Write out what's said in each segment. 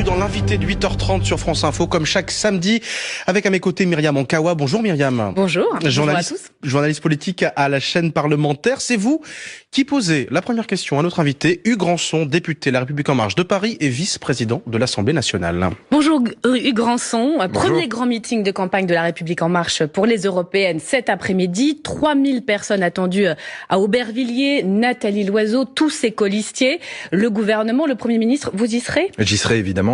bienvenue dans l'invité de 8h30 sur France Info, comme chaque samedi, avec à mes côtés Myriam Ankawa. Bonjour Myriam. Bonjour, bonjour à tous. Journaliste politique à la chaîne parlementaire. C'est vous qui posez la première question à notre invité, Hugues Rançon, député La République En Marche de Paris et vice-président de l'Assemblée nationale. Bonjour Hugues Rançon, premier grand meeting de campagne de La République En Marche pour les européennes cet après-midi. 3000 personnes attendues à Aubervilliers, Nathalie Loiseau, tous ses colistiers. Le gouvernement, le Premier ministre, vous y serez ? J'y serai évidemment.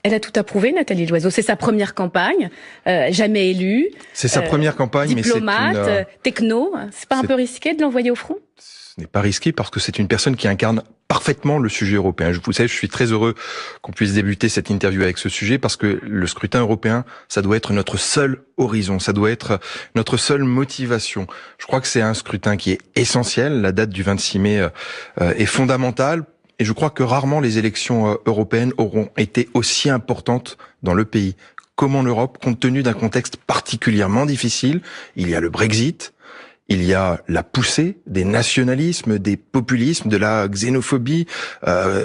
Elle a tout approuvé, Nathalie Loiseau. C'est sa première campagne, jamais élue. C'est sa première campagne, diplomate, mais c'est une... techno. C'est pas un peu risqué de l'envoyer au front ? Ce n'est pas risqué parce que c'est une personne qui incarne parfaitement le sujet européen. Vous savez, je suis très heureux qu'on puisse débuter cette interview avec ce sujet parce que le scrutin européen, ça doit être notre seul horizon, ça doit être notre seule motivation. Je crois que c'est un scrutin qui est essentiel. La date du 26 mai est fondamentale. Et je crois que rarement les élections européennes auront été aussi importantes dans le pays. Comme en Europe, compte tenu d'un contexte particulièrement difficile, il y a le Brexit, il y a la poussée des nationalismes, des populismes, de la xénophobie.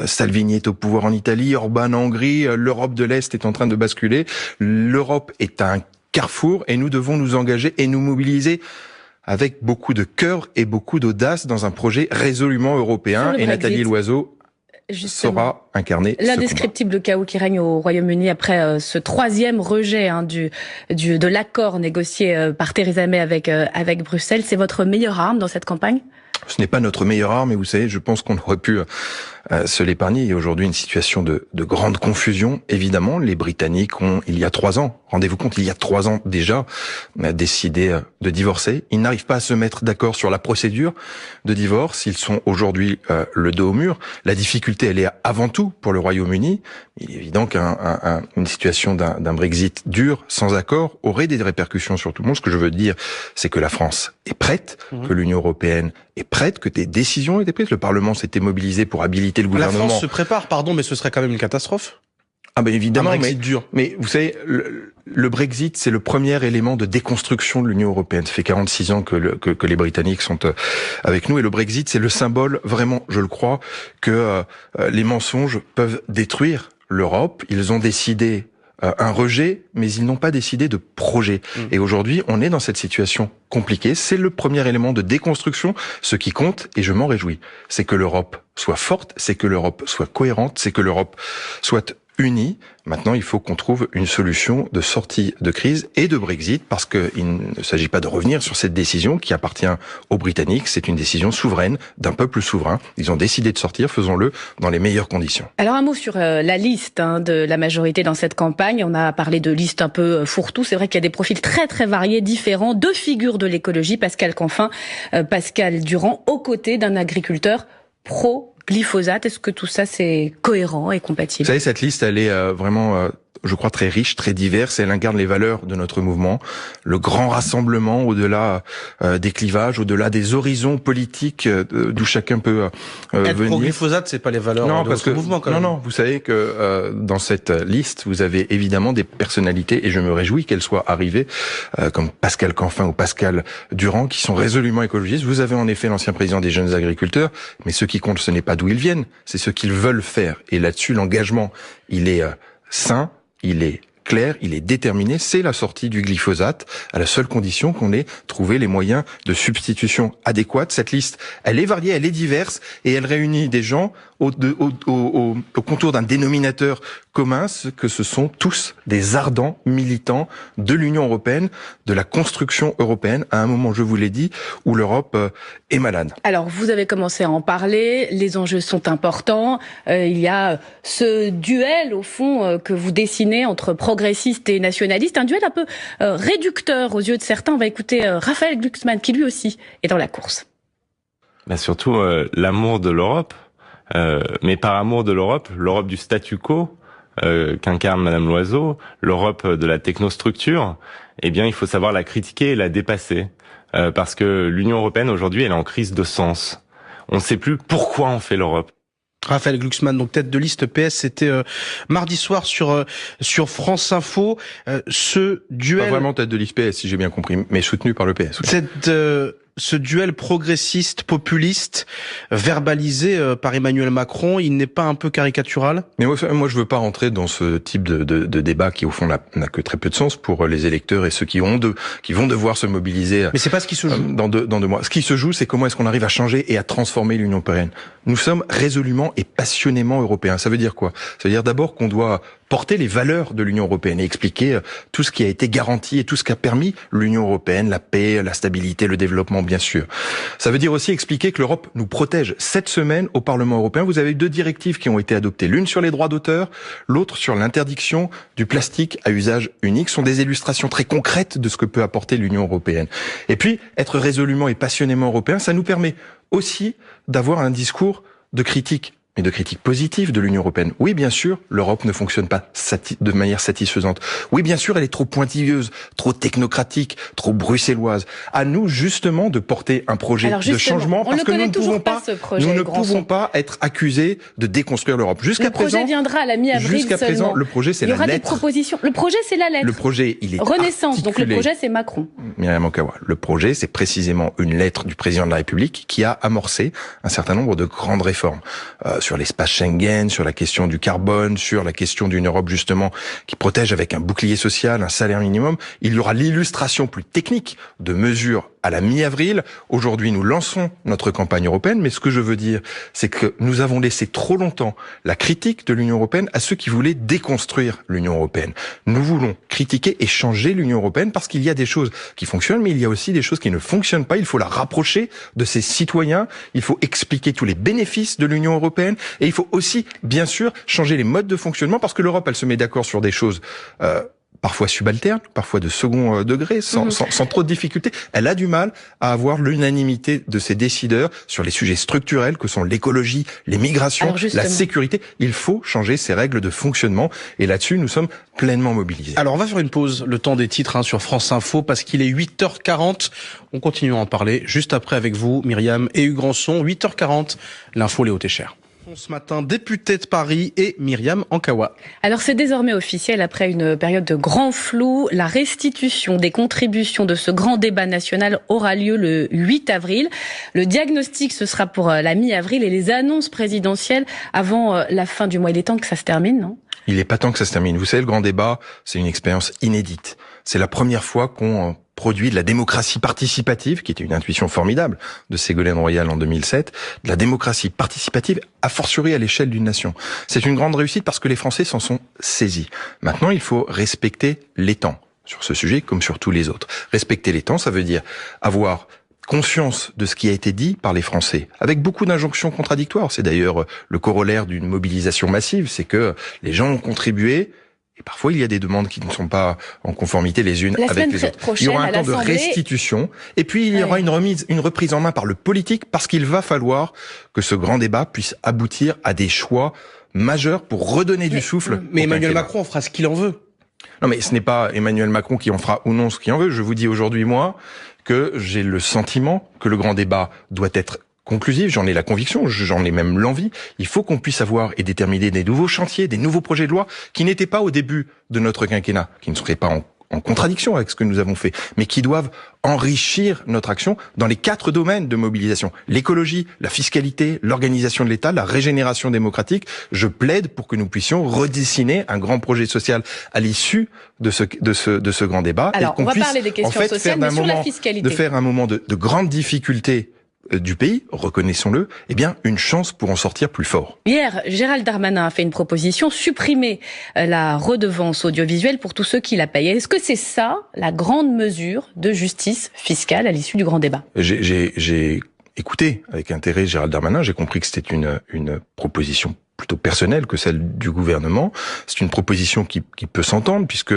Salvini est au pouvoir en Italie, Orban en Hongrie, l'Europe de l'Est est en train de basculer. L'Europe est un carrefour et nous devons nous engager et nous mobiliser avec beaucoup de cœur et beaucoup d'audace dans un projet résolument européen. Et Nathalie Loiseau saura incarner l'indescriptible chaos qui règne au Royaume-Uni après ce troisième rejet de l'accord négocié par Theresa May avec Bruxelles. C'est votre meilleure arme dans cette campagne ? Ce n'est pas notre meilleure arme, mais vous savez, je pense qu'on aurait pu se l'épargner. Il y a aujourd'hui une situation de grande confusion. Évidemment, les Britanniques ont, il y a 3 ans, rendez-vous compte, il y a 3 ans déjà, décidé de divorcer. Ils n'arrivent pas à se mettre d'accord sur la procédure de divorce. Ils sont aujourd'hui le dos au mur. La difficulté, elle est avant tout pour le Royaume-Uni. Il est évident qu'une situation d'un Brexit dur, sans accord, aurait des répercussions sur tout le monde. Ce que je veux dire, c'est que la France est prête, que l'Union européenne est prête, que des décisions ont été prises. Le Parlement s'était mobilisé pour habiliter le gouvernement. La France se prépare, pardon, mais ce serait quand même une catastrophe. Ah ben évidemment, dur. Mais vous savez, le Brexit, c'est le premier élément de déconstruction de l'Union européenne. Ça fait 46 ans que les Britanniques sont avec nous, et le Brexit, c'est le symbole, vraiment, je le crois, que les mensonges peuvent détruire l'Europe. Ils ont décidé un rejet, mais ils n'ont pas décidé de projet. Et aujourd'hui, on est dans cette situation compliquée. C'est le premier élément de déconstruction. Ce qui compte, et je m'en réjouis, c'est que l'Europe soit forte, c'est que l'Europe soit cohérente, c'est que l'Europe soit unis. Maintenant, il faut qu'on trouve une solution de sortie de crise et de Brexit, parce qu'il ne s'agit pas de revenir sur cette décision qui appartient aux Britanniques. C'est une décision souveraine d'un peuple souverain. Ils ont décidé de sortir, faisons-le dans les meilleures conditions. Alors un mot sur la liste de la majorité dans cette campagne. On a parlé de liste un peu fourre-tout. C'est vrai qu'il y a des profils très très variés, différents. 2 figures de l'écologie, Pascal Canfin, Pascal Durand, aux côtés d'un agriculteur pro-glyphosate. Est-ce que tout ça, c'est cohérent et compatible ? Vous savez, cette liste, elle est vraiment, je crois, très riche, très diverse. Elle incarne les valeurs de notre mouvement. Le grand rassemblement au-delà des clivages, au-delà des horizons politiques d'où chacun peut venir. Être pro-glyphosate, c'est pas les valeurs de notre mouvement, quand même. Non, vous savez que dans cette liste, vous avez évidemment des personnalités, et je me réjouis qu'elles soient arrivées, comme Pascal Canfin ou Pascal Durand, qui sont résolument écologistes. Vous avez en effet l'ancien président des jeunes agriculteurs, mais ce qui compte, ce n'est pas d'où ils viennent, c'est ce qu'ils veulent faire. Et là-dessus, l'engagement, il est sain, il est clair, il est déterminé, c'est la sortie du glyphosate, à la seule condition qu'on ait trouvé les moyens de substitution adéquates. Cette liste, elle est variée, elle est diverse, et elle réunit des gens au contour d'un dénominateur commun, que ce sont tous des ardents militants de l'Union européenne, de la construction européenne, à un moment, je vous l'ai dit, où l'Europe est malade. Alors, vous avez commencé à en parler, les enjeux sont importants, il y a ce duel, au fond, que vous dessinez entre progressistes et nationalistes, un duel un peu réducteur aux yeux de certains. On va écouter Raphaël Glucksmann, qui lui aussi est dans la course. Surtout l'amour de l'Europe, mais par amour de l'Europe, l'Europe du statu quo, qu'incarne Madame Loiseau, l'Europe de la technostructure, eh bien il faut savoir la critiquer et la dépasser. Parce que l'Union européenne aujourd'hui, elle est en crise de sens. On ne sait plus pourquoi on fait l'Europe. Raphaël Glucksmann, donc tête de liste PS, c'était mardi soir sur France Info. Ce duel... Pas vraiment tête de liste PS, si j'ai bien compris, mais soutenu par le PS. Oui. Cette ce duel progressiste-populiste verbalisé par Emmanuel Macron, il n'est pas un peu caricatural? Mais moi, je veux pas rentrer dans ce type de débat qui, au fond, n'a que très peu de sens pour les électeurs et ceux qui vont devoir se mobiliser. Mais c'est pas ce qui se joue. Dans 2 mois. Ce qui se joue, c'est comment est-ce qu'on arrive à changer et à transformer l'Union européenne. Nous sommes résolument et passionnément européens. Ça veut dire quoi? Ça veut dire d'abord qu'on doit porter les valeurs de l'Union européenne et expliquer tout ce qui a été garanti et tout ce qu'a permis l'Union européenne, la paix, la stabilité, le développement, bien sûr. Ça veut dire aussi expliquer que l'Europe nous protège. Cette semaine, au Parlement européen, vous avez eu 2 directives qui ont été adoptées. L'une sur les droits d'auteur, l'autre sur l'interdiction du plastique à usage unique. Ce sont des illustrations très concrètes de ce que peut apporter l'Union européenne. Et puis, être résolument et passionnément européen, ça nous permet aussi d'avoir un discours de critique, mais de critique positive de l'Union européenne. Oui, bien sûr, l'Europe ne fonctionne pas de manière satisfaisante. Oui, bien sûr, elle est trop pointilleuse, trop technocratique, trop bruxelloise. À nous, justement, de porter un projet de changement, parce que nous ne pouvons pas être accusés de déconstruire l'Europe. Le projet viendra à la mi-avril jusqu'à présent, le projet, c'est la lettre. Il y aura des propositions. Le projet, c'est la lettre. Le projet, il est Renaissance, articulé. donc le projet, c'est Macron. Myriam Okawa. Le projet, c'est précisément une lettre du président de la République qui a amorcé un certain nombre de grandes réformes. Sur l'espace Schengen, sur la question du carbone, sur la question d'une Europe justement qui protège avec un bouclier social, un salaire minimum. Il y aura l'illustration plus technique de mesures à la mi-avril. Aujourd'hui, nous lançons notre campagne européenne, mais ce que je veux dire, c'est que nous avons laissé trop longtemps la critique de l'Union européenne à ceux qui voulaient déconstruire l'Union européenne. Nous voulons critiquer et changer l'Union européenne parce qu'il y a des choses qui fonctionnent, mais il y a aussi des choses qui ne fonctionnent pas. Il faut la rapprocher de ses citoyens, il faut expliquer tous les bénéfices de l'Union européenne et il faut aussi, bien sûr, changer les modes de fonctionnement parce que l'Europe, elle se met d'accord sur des choses parfois subalternes, parfois de second degré, sans trop de difficultés. Elle a du mal à avoir l'unanimité de ses décideurs sur les sujets structurels que sont l'écologie, les migrations, la sécurité. Il faut changer ces règles de fonctionnement et là-dessus, nous sommes pleinement mobilisés. Alors, on va faire une pause, le temps des titres sur France Info, parce qu'il est 8h40. On continue à en parler juste après avec vous, Myriam et Hugues Granson. 8h40, l'info Léo Técher. Ce matin, député de Paris et Myriam Okawa. Alors c'est désormais officiel, après une période de grand flou, la restitution des contributions de ce grand débat national aura lieu le 8 avril. Le diagnostic, ce sera pour la mi-avril et les annonces présidentielles avant la fin du mois. Il est temps que ça se termine, non ? Il n'est pas temps que ça se termine. Vous savez, le grand débat, c'est une expérience inédite. C'est la première fois qu'on produit de la démocratie participative, qui était une intuition formidable de Ségolène Royal en 2007, de la démocratie participative, a fortiori à l'échelle d'une nation. C'est une grande réussite parce que les Français s'en sont saisis. Maintenant, il faut respecter les temps sur ce sujet comme sur tous les autres. Respecter les temps, ça veut dire avoir conscience de ce qui a été dit par les Français, avec beaucoup d'injonctions contradictoires. C'est d'ailleurs le corollaire d'une mobilisation massive, c'est que les gens ont contribué. Et parfois, il y a des demandes qui ne sont pas en conformité les unes avec les autres. Il y aura un temps de restitution. Et puis, il y aura une reprise en main par le politique parce qu'il va falloir que ce grand débat puisse aboutir à des choix majeurs pour redonner du souffle. Mais Emmanuel Macron fera ce qu'il en veut. Non, mais ce n'est pas Emmanuel Macron qui en fera ou non ce qu'il en veut. Je vous dis aujourd'hui, moi, que j'ai le sentiment que le grand débat doit être conclusif, j'en ai la conviction, j'en ai même l'envie. Il faut qu'on puisse avoir et déterminer des nouveaux chantiers, des nouveaux projets de loi qui n'étaient pas au début de notre quinquennat, qui ne seraient pas en contradiction avec ce que nous avons fait, mais qui doivent enrichir notre action dans les 4 domaines de mobilisation. L'écologie, la fiscalité, l'organisation de l'État, la régénération démocratique. Je plaide pour que nous puissions redessiner un grand projet social à l'issue de ce grand débat. Alors, et qu'on on va puisse, parler des questions sociales, mais sur la fiscalité. De faire un moment de grande difficulté du pays, reconnaissons-le, eh bien, une chance pour en sortir plus fort. Hier, Gérald Darmanin a fait une proposition, supprimer la redevance audiovisuelle pour tous ceux qui la payent. Est-ce que c'est ça, la grande mesure de justice fiscale à l'issue du grand débat ? J'ai écouté avec intérêt Gérald Darmanin, j'ai compris que c'était une proposition plutôt personnelle que celle du gouvernement. C'est une proposition qui peut s'entendre puisque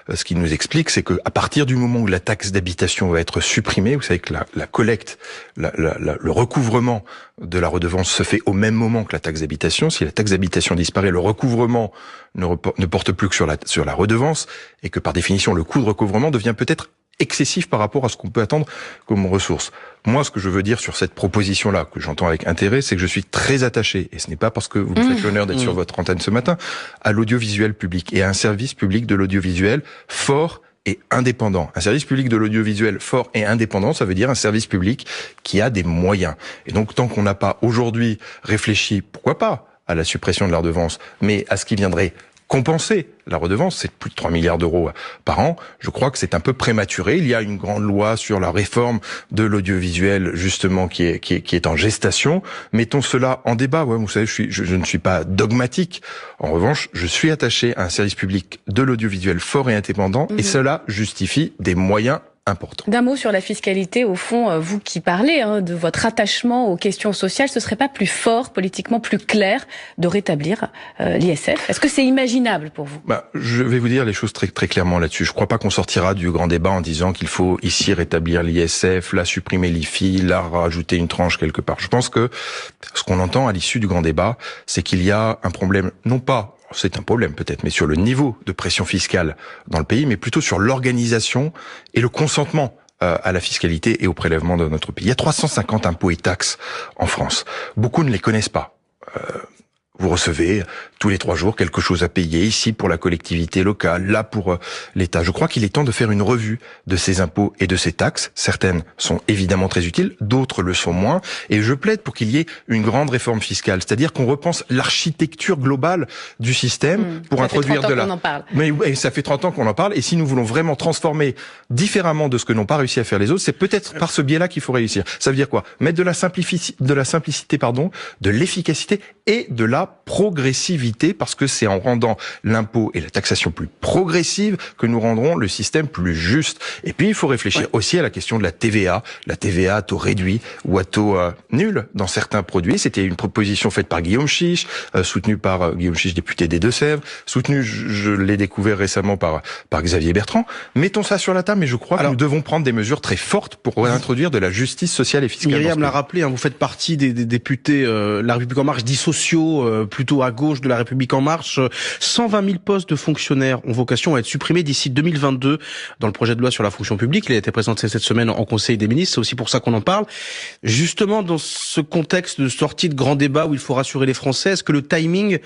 ce qu'il nous explique, c'est que à partir du moment où la taxe d'habitation va être supprimée, vous savez que la collecte, le recouvrement de la redevance se fait au même moment que la taxe d'habitation. Si la taxe d'habitation disparaît, le recouvrement ne porte plus que sur la redevance et que par définition le coût de recouvrement devient peut-être excessif par rapport à ce qu'on peut attendre comme ressource. Moi, ce que je veux dire sur cette proposition-là, que j'entends avec intérêt, c'est que je suis très attaché, et ce n'est pas parce que vous me faites l'honneur d'être sur votre antenne ce matin, à l'audiovisuel public et à un service public de l'audiovisuel fort et indépendant. Un service public de l'audiovisuel fort et indépendant, ça veut dire un service public qui a des moyens. Et donc, tant qu'on n'a pas aujourd'hui réfléchi, pourquoi pas, à la suppression de la redevance, mais à ce qui viendrait compenser la redevance, c'est plus de 3 milliards d'euros par an. Je crois que c'est un peu prématuré. Il y a une grande loi sur la réforme de l'audiovisuel, justement, qui est en gestation. Mettons cela en débat. Ouais, vous savez, je ne suis pas dogmatique. En revanche, je suis attaché à un service public de l'audiovisuel fort et indépendant, et cela justifie des moyens important. D'un mot sur la fiscalité, au fond, vous qui parlez de votre attachement aux questions sociales, ce serait pas plus fort, politiquement plus clair, de rétablir l'ISF? Est-ce que c'est imaginable pour vous? Je vais vous dire les choses très, très clairement là-dessus. Je crois pas qu'on sortira du grand débat en disant qu'il faut ici rétablir l'ISF, là supprimer l'IFI, là rajouter une tranche quelque part. Je pense que ce qu'on entend à l'issue du grand débat, c'est qu'il y a un problème, non pas c'est un problème peut-être, mais sur le niveau de pression fiscale dans le pays, mais plutôt sur l'organisation et le consentement à la fiscalité et au prélèvement de notre pays. Il y a 350 impôts et taxes en France. Beaucoup ne les connaissent pas. Vous recevez tous les 3 jours quelque chose à payer, ici pour la collectivité locale, là pour l'État. Je crois qu'il est temps de faire une revue de ces impôts et de ces taxes. Certaines sont évidemment très utiles, d'autres le sont moins. Et je plaide pour qu'il y ait une grande réforme fiscale, c'est-à-dire qu'on repense l'architecture globale du système pour introduire de la... Mais ça fait 30 ans qu'on en parle. Et si nous voulons vraiment transformer différemment de ce que n'ont pas réussi à faire les autres, c'est peut-être par ce biais-là qu'il faut réussir. Ça veut dire quoi? Mettre de la simplicité, de l'efficacité et de la progressivité, parce que c'est en rendant l'impôt et la taxation plus progressive que nous rendrons le système plus juste. Et puis, il faut réfléchir aussi à la question de la TVA à taux réduit ou à taux nul dans certains produits. C'était une proposition faite par Guillaume Chiche, soutenue par Guillaume Chiche, député des Deux-Sèvres, soutenue, je l'ai découvert récemment par Xavier Bertrand. Mettons ça sur la table, mais je crois que nous devons prendre des mesures très fortes pour introduire de la justice sociale et fiscale. Myriam l'a rappelé, vous faites partie des députés La République En Marche, dits sociaux, plutôt à gauche de La République En Marche. 120 000 postes de fonctionnaires ont vocation à être supprimés d'ici 2022 dans le projet de loi sur la fonction publique. Il a été présenté cette semaine en Conseil des ministres. C'est aussi pour ça qu'on en parle. Justement, dans ce contexte de sortie de grand débat où il faut rassurer les Français, est-ce que le timing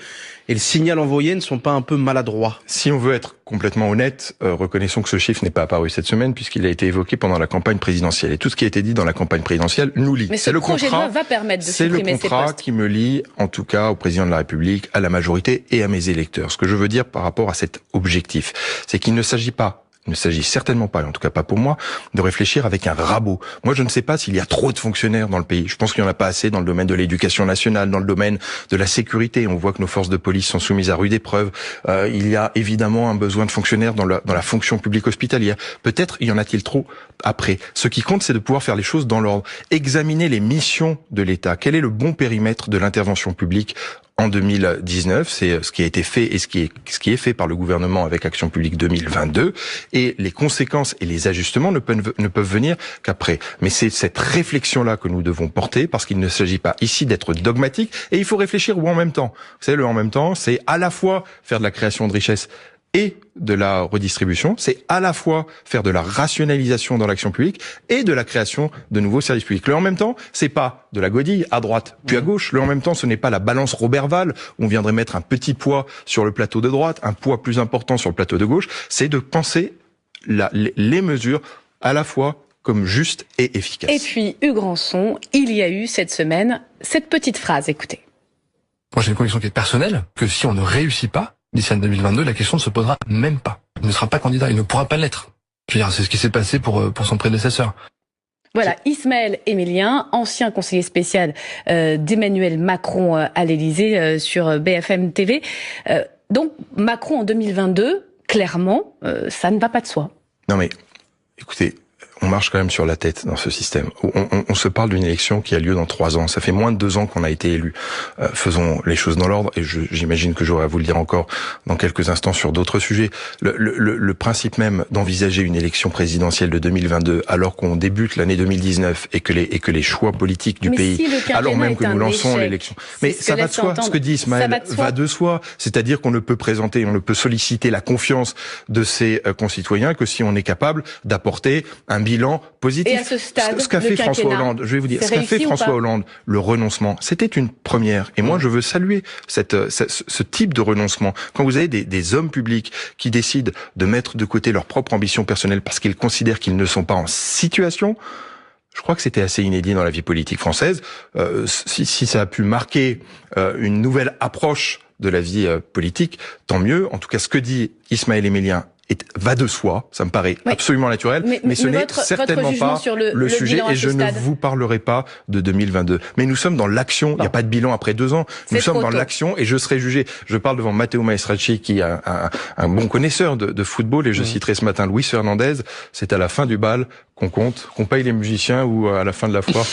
et le signal envoyé ne sont pas un peu maladroits? Si on veut être complètement honnête, reconnaissons que ce chiffre n'est pas apparu cette semaine puisqu'il a été évoqué pendant la campagne présidentielle. Et tout ce qui a été dit dans la campagne présidentielle nous lie. Mais ce projet de loi va permettre de supprimer ces postes. C'est le contrat qui me lie, en tout cas, au président de la République, à la majorité et à mes électeurs. Ce que je veux dire par rapport à cet objectif, c'est qu'il ne s'agit certainement pas, et en tout cas pas pour moi, de réfléchir avec un rabot. Moi, je ne sais pas s'il y a trop de fonctionnaires dans le pays. Je pense qu'il n'y en a pas assez dans le domaine de l'éducation nationale, dans le domaine de la sécurité. On voit que nos forces de police sont soumises à rude épreuve. Il y a évidemment un besoin de fonctionnaires dans la fonction publique hospitalière. Peut-être y en a-t-il trop après. Ce qui compte, c'est de pouvoir faire les choses dans l'ordre. Examiner les missions de l'État. Quel est le bon périmètre de l'intervention publique en 2019, c'est ce qui a été fait et ce qui est fait par le gouvernement avec Action publique 2022, et les conséquences et les ajustements ne peuvent venir qu'après. Mais c'est cette réflexion-là que nous devons porter, parce qu'il ne s'agit pas ici d'être dogmatique, et il faut réfléchir en même temps. Vous savez, le en même temps, c'est à la fois faire de la création de richesse et de la redistribution, c'est à la fois faire de la rationalisation dans l'action publique et de la création de nouveaux services publics. Le en même temps, c'est pas de la godille à droite puis à gauche. Le en même temps, ce n'est pas la balance Roberval où on viendrait mettre un petit poids sur le plateau de droite, un poids plus important sur le plateau de gauche. C'est de penser les mesures à la fois comme justes et efficaces. Et puis, Hugues Rançon, il y a eu cette semaine cette petite phrase, écoutez. Moi, j'ai une conviction qui est personnelle, que si on ne réussit pas, d'ici à 2022, la question ne se posera même pas. Il ne sera pas candidat, il ne pourra pas l'être. Je veux dire, c'est ce qui s'est passé pour son prédécesseur. Voilà, Ismaël Émilien, ancien conseiller spécial d'Emmanuel Macron à l'Élysée sur BFM TV. Donc, Macron en 2022, clairement, ça ne va pas de soi. Non mais, écoutez, on marche quand même sur la tête dans ce système. On se parle d'une élection qui a lieu dans 3 ans. Ça fait moins de 2 ans qu'on a été élu. Faisons les choses dans l'ordre, et j'imagine que j'aurai à vous le dire encore dans quelques instants sur d'autres sujets. Le principe même d'envisager une élection présidentielle de 2022 alors qu'on débute l'année 2019 et que les choix politiques du pays, si alors même que nous lançons l'élection. Mais ça va de soi. Ce que dit Ismaël va de soi. C'est-à-dire qu'on ne peut présenter, on ne peut solliciter la confiance de ses concitoyens que si on est capable d'apporter un bilan bilan positif. Et à ce stade, ce qu'a fait François Hollande, je vais vous dire, ce qu'a fait François Hollande, le renoncement, c'était une première. Et moi, je veux saluer ce type de renoncement. Quand vous avez des hommes publics qui décident de mettre de côté leur propre ambition personnelle parce qu'ils considèrent qu'ils ne sont pas en situation, je crois que c'était assez inédit dans la vie politique française. Si ça a pu marquer une nouvelle approche de la vie politique, tant mieux. En tout cas, ce que dit Ismaël Emelien va de soi, ça me paraît absolument naturel, mais ce n'est certainement pas le sujet, et je ne vous parlerai pas de 2022. Mais nous sommes dans l'action, il n'y a pas de bilan après 2 ans, nous sommes dans l'action, et je serai jugé, je parle devant Matteo Maestracci, qui est un bon connaisseur de football, et je citerai ce matin Luis Fernandez, c'est à la fin du bal qu'on compte, qu'on paye les musiciens, ou à la fin de la foire.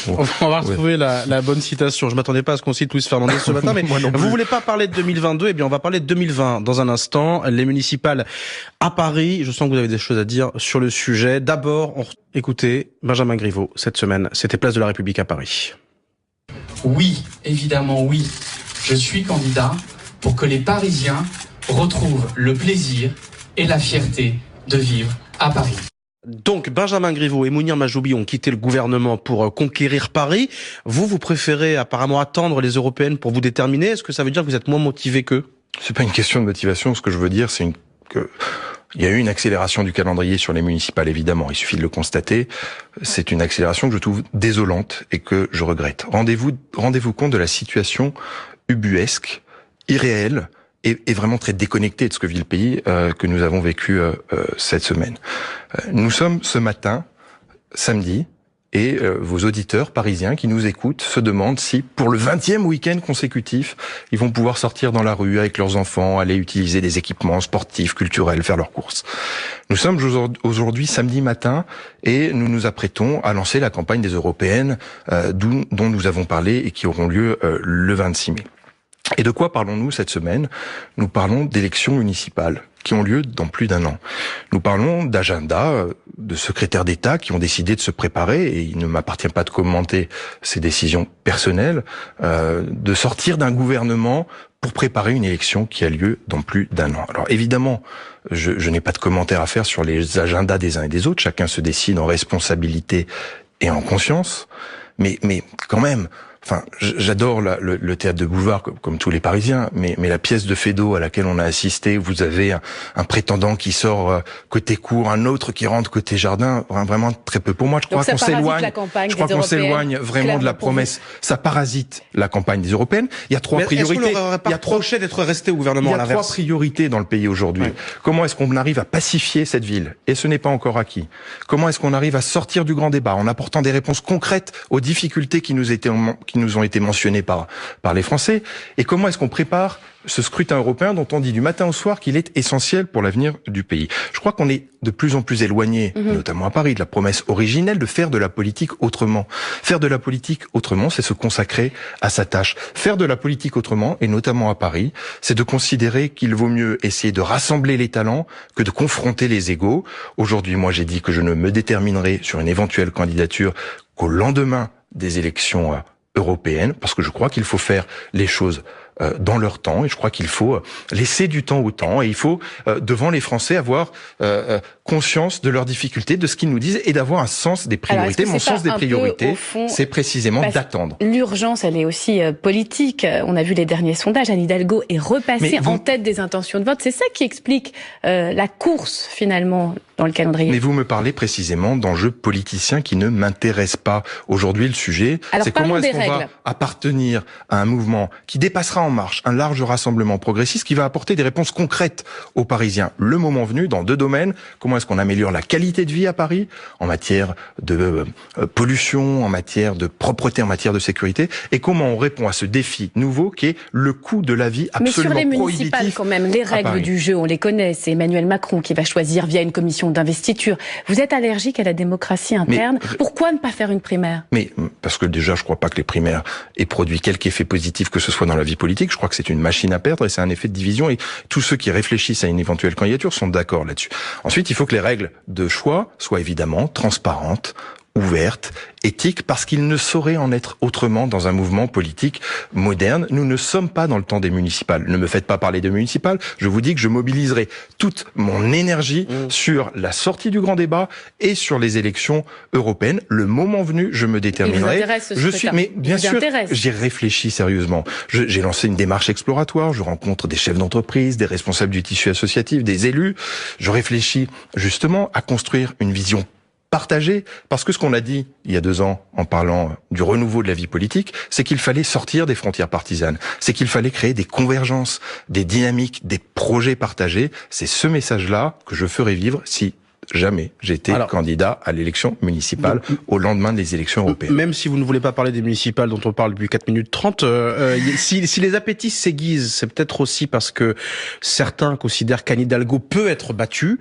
On va retrouver la bonne citation. Je m'attendais pas à ce qu'on cite Luis Fernandez ce matin, mais vous voulez pas parler de 2022, eh bien on va parler de 2020 dans un instant. Les municipales à Paris, je sens que vous avez des choses à dire sur le sujet. D'abord, écoutez Benjamin Griveaux cette semaine, c'était place de la République à Paris. Oui, évidemment oui, je suis candidat pour que les Parisiens retrouvent le plaisir et la fierté de vivre à Paris. Donc Benjamin Griveaux et Mounir Majoubi ont quitté le gouvernement pour conquérir Paris. Vous préférez apparemment attendre les européennes pour vous déterminer. Est-ce que ça veut dire que vous êtes moins motivé qu'eux ? C'est pas une question de motivation. Ce que je veux dire, c'est que il y a eu une accélération du calendrier sur les municipales, évidemment. Il suffit de le constater. C'est une accélération que je trouve désolante et que je regrette. Rendez-vous compte de la situation ubuesque, irréelle, et vraiment très déconnecté de ce que vit le pays que nous avons vécu cette semaine. Nous sommes ce matin, samedi, et vos auditeurs parisiens qui nous écoutent se demandent si, pour le 20e week-end consécutif, ils vont pouvoir sortir dans la rue avec leurs enfants, aller utiliser des équipements sportifs, culturels, faire leurs courses. Nous sommes aujourd'hui samedi matin et nous nous apprêtons à lancer la campagne des européennes dont nous avons parlé et qui auront lieu le 26 mai. Et de quoi parlons-nous cette semaine ? Nous parlons d'élections municipales qui ont lieu dans plus d'1 an. Nous parlons d'agenda, de secrétaires d'État qui ont décidé de se préparer, et il ne m'appartient pas de commenter ces décisions personnelles, de sortir d'un gouvernement pour préparer une élection qui a lieu dans plus d'1 an. Alors évidemment, je n'ai pas de commentaires à faire sur les agendas des uns et des autres, chacun se décide en responsabilité et en conscience, mais quand même... Enfin, j'adore le théâtre de boulevard comme tous les Parisiens, mais la pièce de Feydeau à laquelle on a assisté, vous avez un prétendant qui sort côté cour, un autre qui rentre côté jardin, vraiment très peu pour moi. Je crois qu'on s'éloigne vraiment de la promesse. Ça parasite la campagne des européennes. Il y a 3 priorités. Est-ce qu'on leur aurait pas reproché d'être resté au gouvernement à l'inverse ? Il y a 3 priorités dans le pays aujourd'hui. Oui. Comment est-ce qu'on arrive à pacifier cette ville ? Et ce n'est pas encore acquis. Comment est-ce qu'on arrive à sortir du grand débat en apportant des réponses concrètes aux difficultés qui nous ont été mentionnées par les Français, et comment est-ce qu'on prépare ce scrutin européen dont on dit du matin au soir qu'il est essentiel pour l'avenir du pays. Je crois qu'on est de plus en plus éloigné, notamment à Paris, de la promesse originelle de faire de la politique autrement. Faire de la politique autrement, c'est se consacrer à sa tâche. Faire de la politique autrement, et notamment à Paris, c'est de considérer qu'il vaut mieux essayer de rassembler les talents que de confronter les égos. Aujourd'hui, moi, j'ai dit que je ne me déterminerai sur une éventuelle candidature qu'au lendemain des élections européenne, parce que je crois qu'il faut faire les choses dans leur temps, et je crois qu'il faut laisser du temps au temps, et il faut, devant les Français, avoir conscience de leurs difficultés, de ce qu'ils nous disent, et d'avoir un sens des priorités. Mon sens des priorités, c'est précisément d'attendre. L'urgence, elle est aussi politique. On a vu les derniers sondages, Anne Hidalgo est repassée en tête des intentions de vote. C'est ça qui explique la course, finalement, dans le calendrier. Mais vous me parlez précisément d'enjeux politiciens qui ne m'intéressent pas. Aujourd'hui, le sujet, c'est comment est-ce qu'on va appartenir à un mouvement qui dépassera en marche un large rassemblement progressiste qui va apporter des réponses concrètes aux Parisiens. Le moment venu, dans 2 domaines, comment est-ce qu'on améliore la qualité de vie à Paris, en matière de pollution, en matière de propreté, en matière de sécurité, et comment on répond à ce défi nouveau qui est le coût de la vie absolument prohibitif. Mais sur les municipales, quand même, les règles du jeu, on les connaît. C'est Emmanuel Macron qui va choisir via une commission d'investiture. Vous êtes allergique à la démocratie interne. Pourquoi ne pas faire une primaire ? Mais parce que déjà, je crois pas que les primaires aient produit quelque effet positif que ce soit dans la vie politique. Je crois que c'est une machine à perdre et c'est un effet de division, et tous ceux qui réfléchissent à une éventuelle candidature sont d'accord là-dessus. Ensuite, il faut que les règles de choix soient évidemment transparentes, ouverte, éthique, parce qu'il ne saurait en être autrement dans un mouvement politique moderne. Nous ne sommes pas dans le temps des municipales. Ne me faites pas parler de municipales. Je vous dis que je mobiliserai toute mon énergie sur la sortie du grand débat et sur les élections européennes. Le moment venu, je me déterminerai. Mais bien sûr, j'y réfléchis sérieusement. J'ai lancé une démarche exploratoire. Je rencontre des chefs d'entreprise, des responsables du tissu associatif, des élus. Je réfléchis justement à construire une vision partagée, parce que ce qu'on a dit il y a 2 ans en parlant du renouveau de la vie politique, c'est qu'il fallait sortir des frontières partisanes, c'est qu'il fallait créer des convergences, des dynamiques, des projets partagés. C'est ce message-là que je ferai vivre si jamais j'étais candidat à l'élection municipale au lendemain des élections européennes. Même si vous ne voulez pas parler des municipales dont on parle depuis 4 minutes 30, si les appétits s'aiguisent, c'est peut-être aussi parce que certains considèrent qu'Anne Hidalgo peut être battue.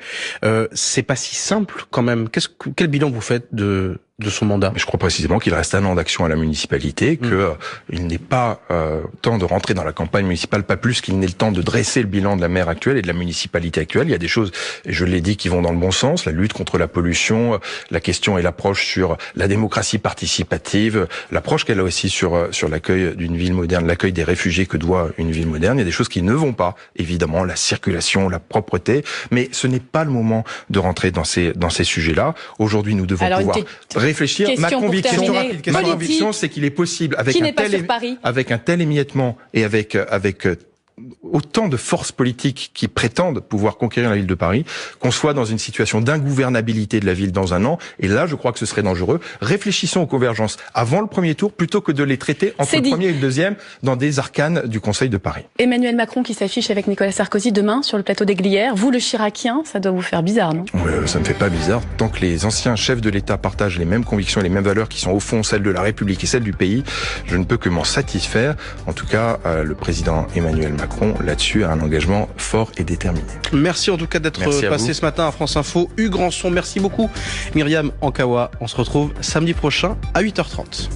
C'est pas si simple quand même. Quel bilan vous faites de son mandat? Je crois précisément qu'il reste 1 an d'action à la municipalité, que il n'est pas temps de rentrer dans la campagne municipale, pas plus qu'il n'est le temps de dresser le bilan de la maire actuelle et de la municipalité actuelle. Il y a des choses, et je l'ai dit, qui vont dans le bon sens, la lutte contre la pollution, la question et l'approche sur la démocratie participative, l'approche qu'elle a aussi sur l'accueil d'une ville moderne, l'accueil des réfugiés que doit une ville moderne. Il y a des choses qui ne vont pas, évidemment, la circulation, la propreté, mais ce n'est pas le moment de rentrer dans ces sujets-là. Aujourd'hui, nous devons pouvoir réfléchir. Ma conviction, c'est qu'il est possible, avec un tel émiettement et avec autant de forces politiques qui prétendent pouvoir conquérir la ville de Paris, qu'on soit dans une situation d'ingouvernabilité de la ville dans 1 an. Et là, je crois que ce serait dangereux. Réfléchissons aux convergences avant le premier tour, plutôt que de les traiter entre le premier et le deuxième dans des arcanes du Conseil de Paris. Emmanuel Macron qui s'affiche avec Nicolas Sarkozy demain sur le plateau des Glières. Vous, le Chiracien, ça doit vous faire bizarre, non? Ça me fait pas bizarre. Tant que les anciens chefs de l'État partagent les mêmes convictions et les mêmes valeurs qui sont au fond celles de la République et celles du pays, je ne peux que m'en satisfaire. En tout cas, le président Emmanuel Macron là-dessus a un engagement fort et déterminé. Merci en tout cas d'être passé ce matin à France Info. Hugues Grandson, merci beaucoup. Myriam Ankawa, on se retrouve samedi prochain à 8h30.